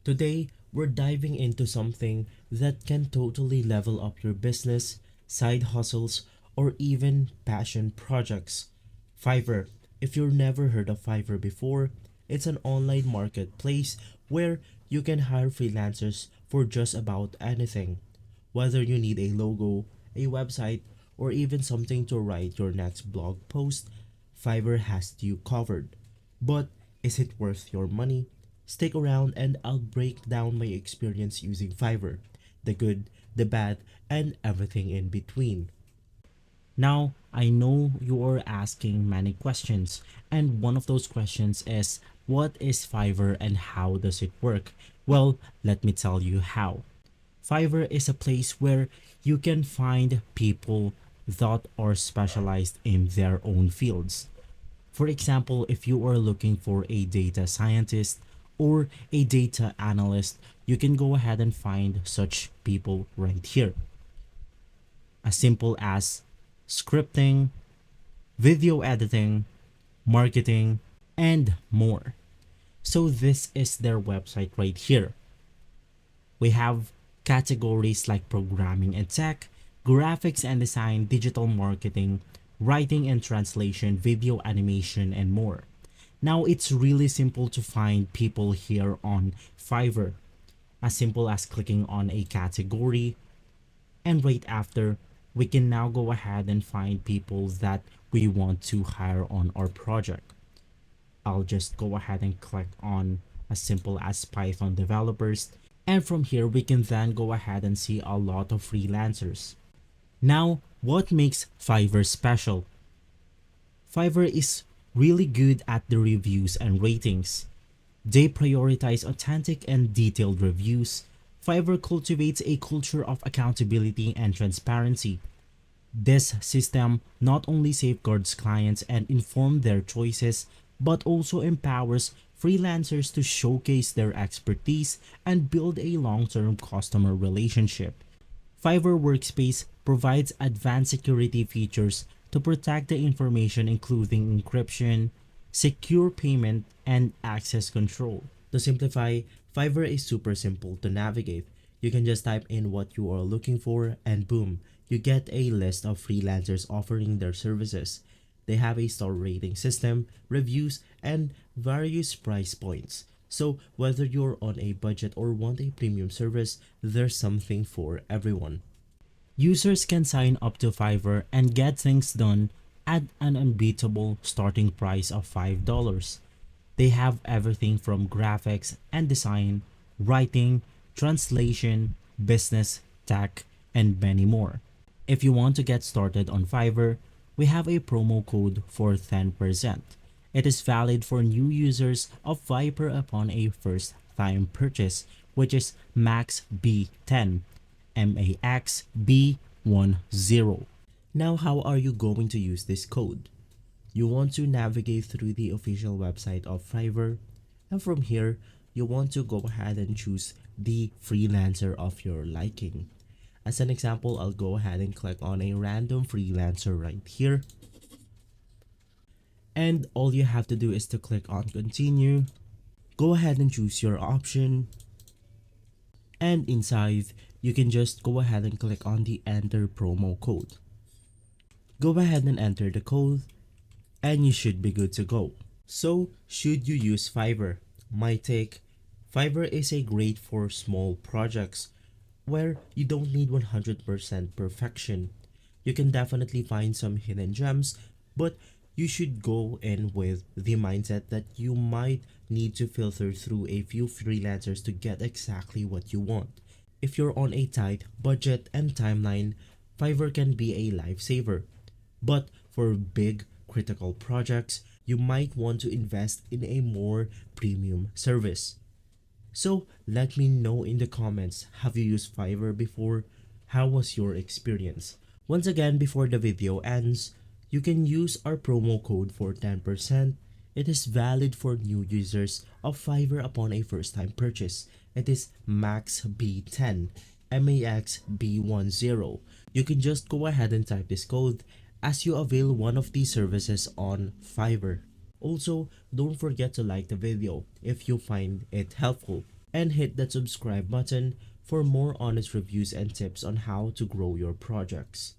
Today, we're diving into something that can totally level up your business, side hustles, or even passion projects. Fiverr. If you've never heard of Fiverr before, it's an online marketplace where you can hire freelancers for just about anything. Whether you need a logo, a website, or even something to write your next blog post, Fiverr has you covered. But is it worth your money? Stick around and I'll break down my experience using Fiverr, the good, the bad, and everything in between. Now, I know you are asking many questions, and one of those questions is, what is Fiverr and how does it work? Well, let me tell you how. Fiverr is a place where you can find people that are specialized in their own fields. For example, if you are looking for a data scientist or a data analyst, you can go ahead and find such people right here. As simple as scripting, video editing, marketing, and more. So this is their website right here. We have categories like programming and tech, graphics and design, digital marketing, writing and translation, video animation, and more. Now it's really simple to find people here on Fiverr. As simple as clicking on a category, and right after, we can now go ahead and find people that we want to hire on our project. I'll just go ahead and click on as simple as Python developers, and from here we can then go ahead and see a lot of freelancers. Now, what makes Fiverr special? Fiverr is really good at the reviews and ratings. They prioritize authentic and detailed reviews. Fiverr cultivates a culture of accountability and transparency. This system not only safeguards clients and inform their choices, but also empowers freelancers to showcase their expertise and build a long-term customer relationship. Fiverr Workspace provides advanced security features to protect the information, including encryption, secure payment, and access control. To simplify, Fiverr is super simple to navigate. You can just type in what you are looking for and boom, you get a list of freelancers offering their services. They have a star rating system, reviews, and various price points. So whether you're on a budget or want a premium service, there's something for everyone. Users can sign up to Fiverr and get things done at an unbeatable starting price of $5. They have everything from graphics and design, writing, translation, business, tech, and many more. If you want to get started on Fiverr, we have a promo code for 10%. It is valid for new users of Fiverr upon a first time purchase, which is MAXB10, MAXB10. Now, how are you going to use this code? You want to navigate through the official website of Fiverr, and from here, you want to go ahead and choose the freelancer of your liking. As an example, I'll go ahead and click on a random freelancer right here. And all you have to do is to click on continue. Go ahead and choose your option. And inside, you can just go ahead and click on the enter promo code. Go ahead and enter the code and you should be good to go. So, should you use Fiverr? My take, Fiverr is a great for small projects where you don't need 100% perfection. You can definitely find some hidden gems, but you should go in with the mindset that you might need to filter through a few freelancers to get exactly what you want. If you're on a tight budget and timeline, Fiverr can be a lifesaver. But for big, critical projects, you might want to invest in a more premium service. So let me know in the comments, have you used Fiverr before? How was your experience? Once again, before the video ends, you can use our promo code for 10%. It is valid for new users of Fiverr upon a first time purchase. It is MAXB10, MAXB10. You can just go ahead and type this code as you avail one of these services on Fiverr. Also, don't forget to like the video if you find it helpful. and hit that subscribe button for more honest reviews and tips on how to grow your projects.